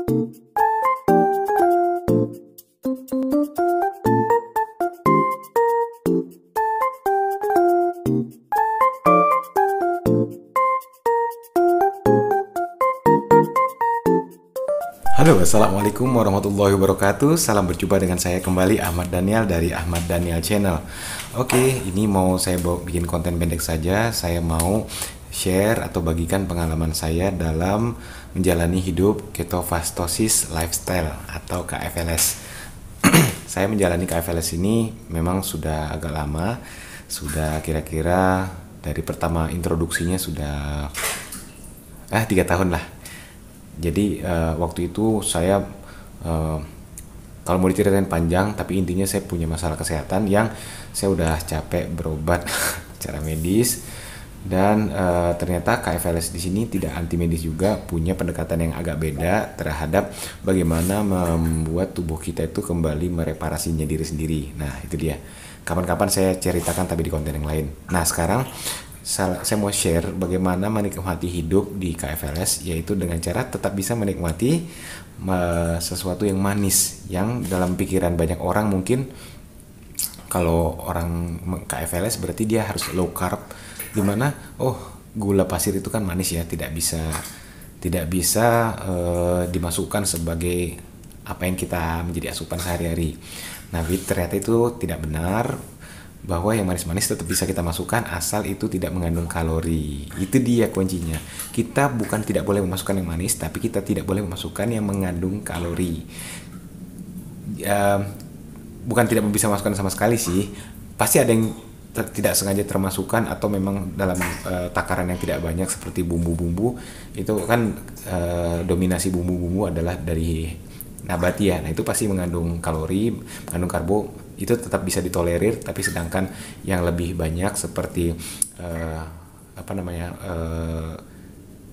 Halo, assalamualaikum warahmatullahi wabarakatuh. Salam berjumpa dengan saya kembali, Ahmad Daniel dari Ahmad Daniel Channel. Oke, ini mau saya bikin konten pendek saja. Saya mau share atau bagikan pengalaman saya dalam menjalani hidup ketofastosis lifestyle atau KFLS. Saya menjalani KFLS ini memang sudah agak lama, sudah kira-kira dari pertama introduksinya sudah 3 tahun lah. Jadi waktu itu saya kalau mau diceritain panjang, tapi intinya saya punya masalah kesehatan yang saya udah capek berobat secara medis, dan ternyata KFLS di sini tidak anti medis juga, punya pendekatan yang agak beda terhadap bagaimana membuat tubuh kita itu kembali mereparasinya diri sendiri. Nah itu dia. Kapan-kapan saya ceritakan tapi di konten yang lain. Nah sekarang saya mau share bagaimana menikmati hidup di KFLS, yaitu dengan cara tetap bisa menikmati sesuatu yang manis, yang dalam pikiran banyak orang mungkin kalau orang KFLS berarti dia harus low carb, dimana gula pasir itu kan manis ya, tidak bisa dimasukkan sebagai apa yang kita menjadi asupan sehari-hari. Nah ternyata itu tidak benar, bahwa yang manis-manis tetap bisa kita masukkan asal itu tidak mengandung kalori. Itu dia kuncinya. Kita bukan tidak boleh memasukkan yang manis, tapi kita tidak boleh memasukkan yang mengandung kalori. Bukan tidak bisa masukkan sama sekali sih. Pasti ada yang tidak sengaja termasukkan, atau memang dalam takaran yang tidak banyak seperti bumbu-bumbu. Itu kan dominasi bumbu-bumbu adalah dari nabati ya. Nah itu pasti mengandung kalori, mengandung karbo, itu tetap bisa ditolerir. Tapi sedangkan yang lebih banyak seperti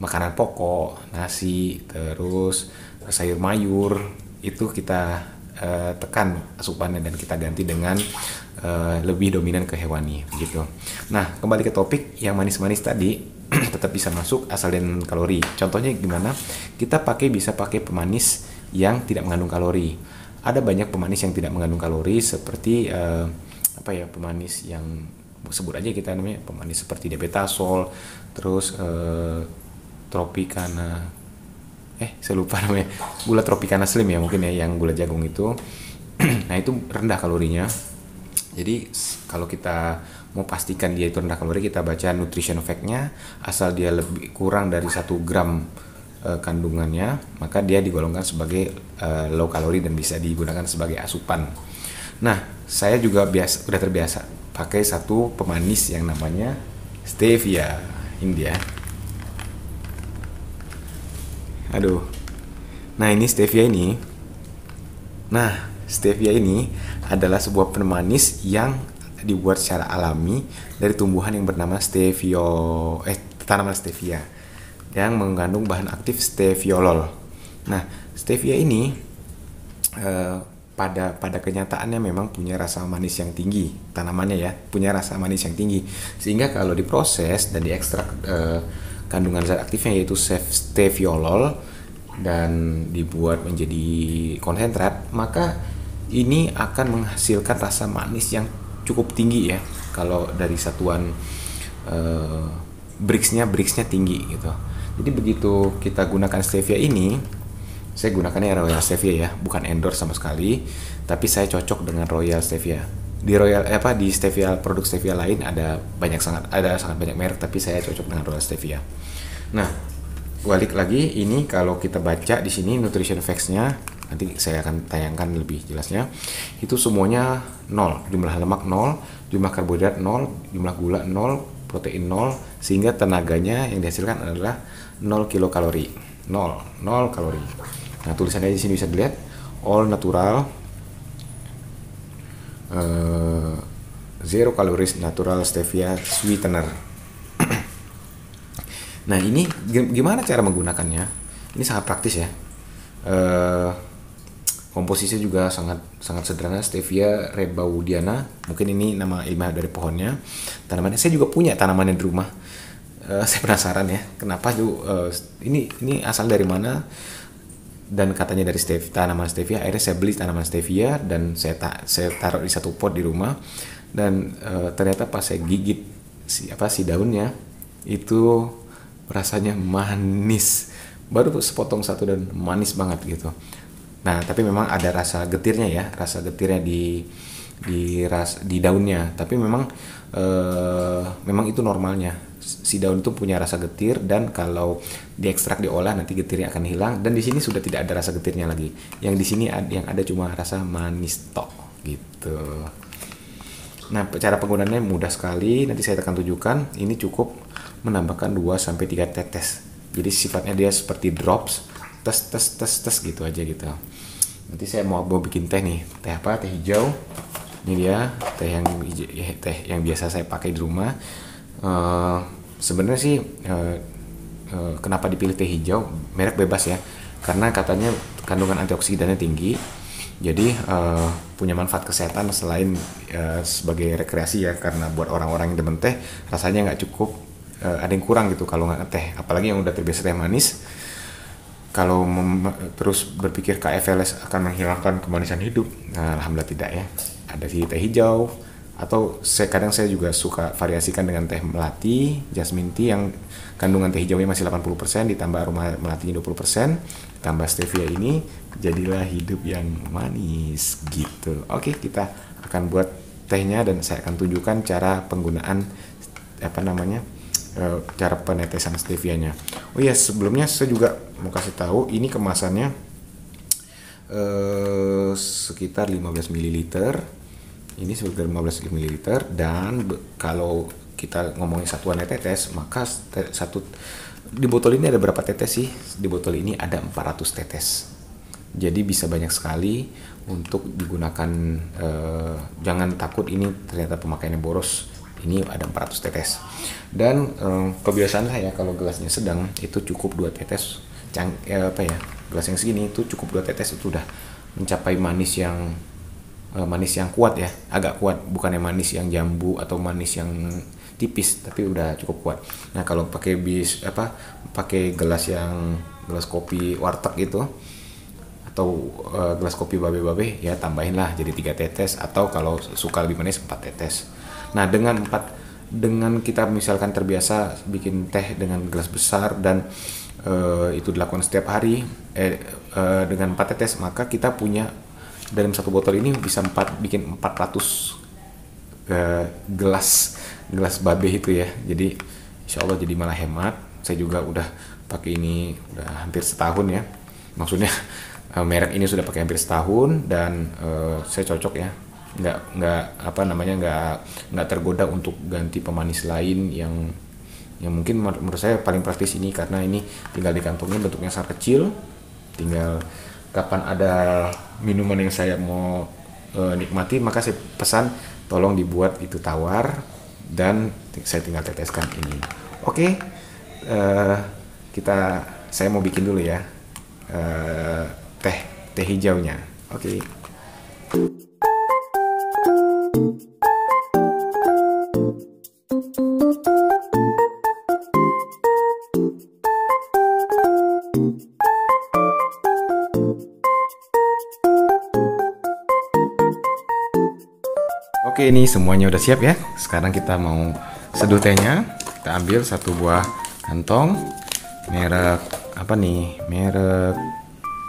makanan pokok, nasi, terus sayur mayur, itu kita tekan asupannya dan kita ganti dengan lebih dominan ke hewani begitu. Nah kembali ke topik, yang manis-manis tadi tetap bisa masuk asal dengan kalori. Contohnya gimana? Kita bisa pakai pemanis yang tidak mengandung kalori. Ada banyak pemanis yang tidak mengandung kalori, seperti pemanis yang sebut aja kita namanya pemanis seperti diabetasol, terus tropicana, saya lupa namanya, gula tropicana slim ya mungkin ya, yang gula jagung itu. Nah itu rendah kalorinya. Jadi kalau kita mau pastikan dia itu rendah kalori, kita baca nutrition fact-nya, asal dia lebih kurang dari 1 gram kandungannya, maka dia digolongkan sebagai low kalori dan bisa digunakan sebagai asupan. Nah, saya juga udah terbiasa pakai satu pemanis yang namanya stevia. Ini dia. Nah, ini stevia ini. Nah, stevia ini adalah sebuah pemanis yang dibuat secara alami dari tumbuhan yang bernama tanaman stevia, yang mengandung bahan aktif steviolol. Nah, stevia ini pada kenyataannya memang punya rasa manis yang tinggi, tanamannya ya, punya rasa manis yang tinggi, sehingga kalau diproses dan diekstrak kandungan zat aktifnya yaitu steviolol dan dibuat menjadi konsentrat, maka ini akan menghasilkan rasa manis yang cukup tinggi ya. Kalau dari satuan Brixnya tinggi gitu. Jadi begitu kita gunakan stevia ini, saya gunakannya Royal Stevia ya, bukan endorse sama sekali, tapi saya cocok dengan Royal Stevia. Di stevia, produk stevia lain ada sangat banyak merek, tapi saya cocok dengan Royal Stevia. Nah, balik lagi, ini kalau kita baca di sini nutrition facts-nya, nanti saya akan tayangkan lebih jelasnya. Itu semuanya 0, jumlah lemak 0, jumlah karbohidrat 0, jumlah gula 0, protein 0, sehingga tenaganya yang dihasilkan adalah 0 kilokalori. 0 kalori. Nah, tulisannya di sini bisa dilihat, all natural, 0 calories natural stevia sweetener. Nah, ini gimana cara menggunakannya? Ini sangat praktis ya. Komposisinya juga sangat sederhana, stevia rebaudiana, mungkin ini nama ilmiah dari pohonnya. Tanamannya saya juga punya tanamannya di rumah. Saya penasaran ya, kenapa ini asal dari mana? dan katanya dari tanaman stevia. Akhirnya saya beli tanaman stevia dan saya taruh di satu pot di rumah, dan ternyata pas saya gigit si daunnya itu rasanya manis, baru sepotong satu dan manis banget gitu. Nah tapi memang ada rasa getirnya ya, rasa getirnya di daunnya, tapi memang itu normalnya. Si daun itu punya rasa getir, dan kalau diekstrak diolah nanti getirnya akan hilang, dan di sini sudah tidak ada rasa getirnya lagi. Yang di sini yang ada cuma rasa manis tok gitu. Nah, cara penggunaannya mudah sekali. Nanti saya akan tunjukkan. Ini cukup menambahkan 2 sampai 3 tetes. Jadi sifatnya dia seperti drops, tes gitu aja gitu. Nanti saya mau bikin teh nih. Teh apa? Teh hijau. Ini dia teh yang biasa saya pakai di rumah. Sebenarnya sih kenapa dipilih teh hijau, merek bebas ya, karena katanya kandungan antioksidannya tinggi, jadi punya manfaat kesehatan selain sebagai rekreasi ya, karena buat orang-orang yang demen teh rasanya nggak cukup, ada yang kurang gitu kalau nggak teh, apalagi yang udah terbiasa teh manis. Kalau terus berpikir KFLS akan menghilangkan kemanisan hidup, nah, alhamdulillah tidak ya. Ada sih teh hijau, atau kadang saya juga suka variasikan dengan teh melati, jasmine tea yang kandungan teh hijaunya masih 80%, ditambah aroma melatinya 20%, tambah stevia, ini jadilah hidup yang manis gitu. Oke, kita akan buat tehnya dan saya akan tunjukkan cara penggunaan cara penetesan stevianya. Oh iya, sebelumnya saya juga mau kasih tahu, ini kemasannya sekitar 15 ml. Ini sekitar 15 ml, dan kalau kita ngomongin satuannya tetes, maka di botol ini ada berapa tetes sih? Di botol ini ada 400 tetes. Jadi bisa banyak sekali untuk digunakan. Jangan takut ini ternyata pemakaiannya boros. Ini ada 400 tetes. Dan kebiasaan saya kalau gelasnya sedang itu cukup 2 tetes. Gelas yang segini itu cukup 2 tetes, itu udah mencapai manis yang kuat ya, agak kuat, bukannya manis yang jambu atau manis yang tipis, tapi udah cukup kuat. Nah kalau pakai gelas kopi warteg gitu, atau gelas kopi babe-babe ya, tambahin lah jadi 3 tetes, atau kalau suka lebih manis 4 tetes. Nah dengan kita misalkan terbiasa bikin teh dengan gelas besar, dan itu dilakukan setiap hari dengan 4 tetes, maka kita punya dalam satu botol ini bisa bikin 400 gelas babe itu ya. Jadi insya Allah jadi malah hemat. Saya juga udah pakai ini udah hampir setahun ya, maksudnya merek ini sudah pakai hampir setahun, dan saya cocok ya, nggak tergoda untuk ganti pemanis lain yang mungkin menurut saya paling praktis ini, karena ini tinggal dikantongin, bentuknya sangat kecil, tinggal kapan ada minuman yang saya mau nikmati, maka saya pesan tolong dibuat itu tawar, dan saya tinggal teteskan ini. Oke, saya mau bikin dulu ya teh hijaunya. Oke. Oke, ini semuanya udah siap ya. Sekarang kita mau seduh tehnya. Kita ambil satu buah kantong. Merek apa nih? Merek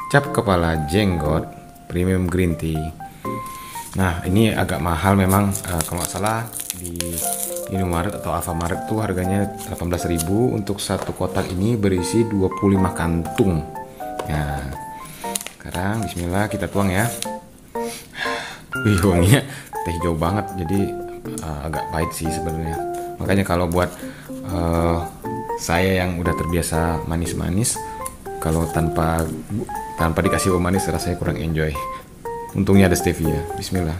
Cap Kepala Jenggot Premium Green Tea. Nah, ini agak mahal memang. Kalau nggak salah di Indomaret atau Alfamaret tuh harganya 18.000 untuk satu kotak ini berisi 25 kantung. Nah, sekarang bismillah kita tuang ya. Wih, wanginya teh hijau banget, jadi agak pahit sih sebenarnya. Makanya kalau buat saya yang udah terbiasa manis-manis, kalau tanpa dikasih pemanis rasanya kurang enjoy. Untungnya ada stevia. Bismillah.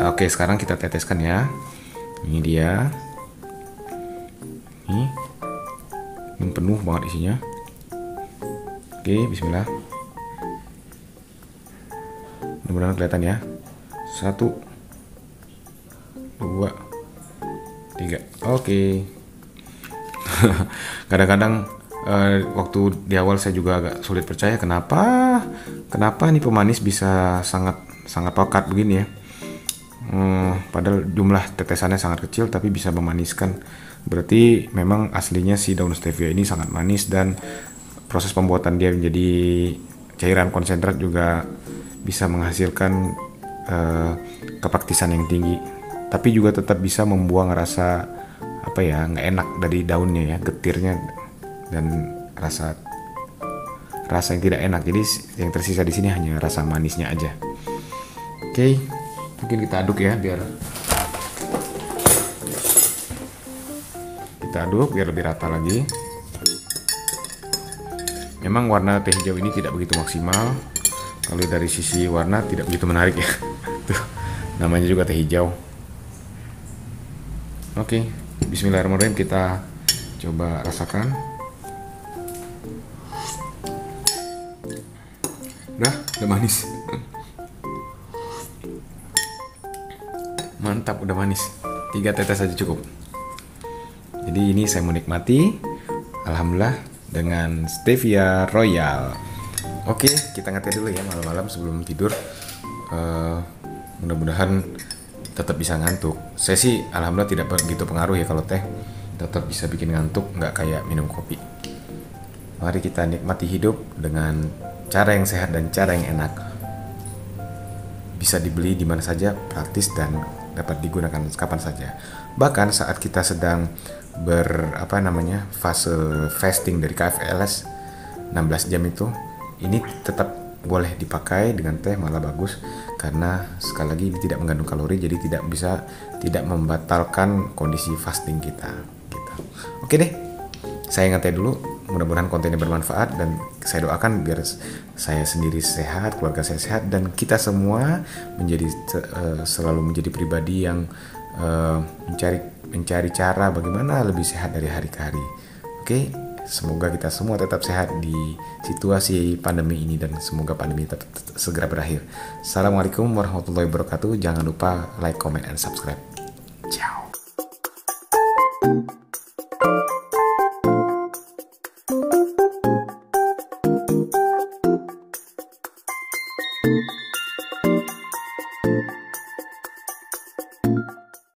Oke, sekarang kita teteskan ya. Ini dia. Ini penuh banget isinya. Oke, bismillah. Mudah-mudahan kelihatan ya. 1, 2, 3. Oke. Kadang-kadang waktu di awal saya juga agak sulit percaya kenapa nih pemanis bisa sangat sangat pekat begini ya. Padahal jumlah tetesannya sangat kecil tapi bisa memaniskan. Berarti memang aslinya si daun stevia ini sangat manis dan proses pembuatan dia menjadi cairan konsentrat juga bisa menghasilkan kepraktisan yang tinggi. Tapi juga tetap bisa membuang rasa apa ya nggak enak dari daunnya ya, getirnya dan rasa yang tidak enak. Jadi yang tersisa di sini hanya rasa manisnya aja. Oke, mungkin kita aduk ya biar lebih rata lagi. Memang warna teh hijau ini tidak begitu maksimal. Kalau dari sisi warna tidak begitu menarik ya. Tuh, namanya juga teh hijau. Oke, bismillahirrahmanirrahim, kita coba rasakan. Udah manis. Mantap, udah manis. 3 tetes saja cukup. Jadi ini saya menikmati, alhamdulillah, dengan stevia royal. Oke, kita ngeteh dulu ya malam-malam sebelum tidur. Mudah-mudahan tetap bisa ngantuk. Saya sih alhamdulillah tidak begitu pengaruh ya kalau teh, tetap bisa bikin ngantuk, nggak kayak minum kopi. Mari kita nikmati hidup dengan cara yang sehat dan cara yang enak. Bisa dibeli di mana saja, praktis dan dapat digunakan kapan saja. Bahkan saat kita sedang fase fasting dari KFLS 16 jam itu, ini tetap boleh dipakai dengan teh, malah bagus karena sekali lagi ini tidak mengandung kalori, jadi tidak membatalkan kondisi fasting kita gitu. Oke deh, saya ngeteh dulu. Mudah-mudahan kontennya bermanfaat dan saya doakan biar saya sendiri sehat, keluarga saya sehat, dan kita semua selalu menjadi pribadi yang mencari cara bagaimana lebih sehat dari hari ke hari. Oke, semoga kita semua tetap sehat di situasi pandemi ini dan semoga pandemi tetap segera berakhir. Assalamualaikum warahmatullahi wabarakatuh. Jangan lupa like, comment, and subscribe.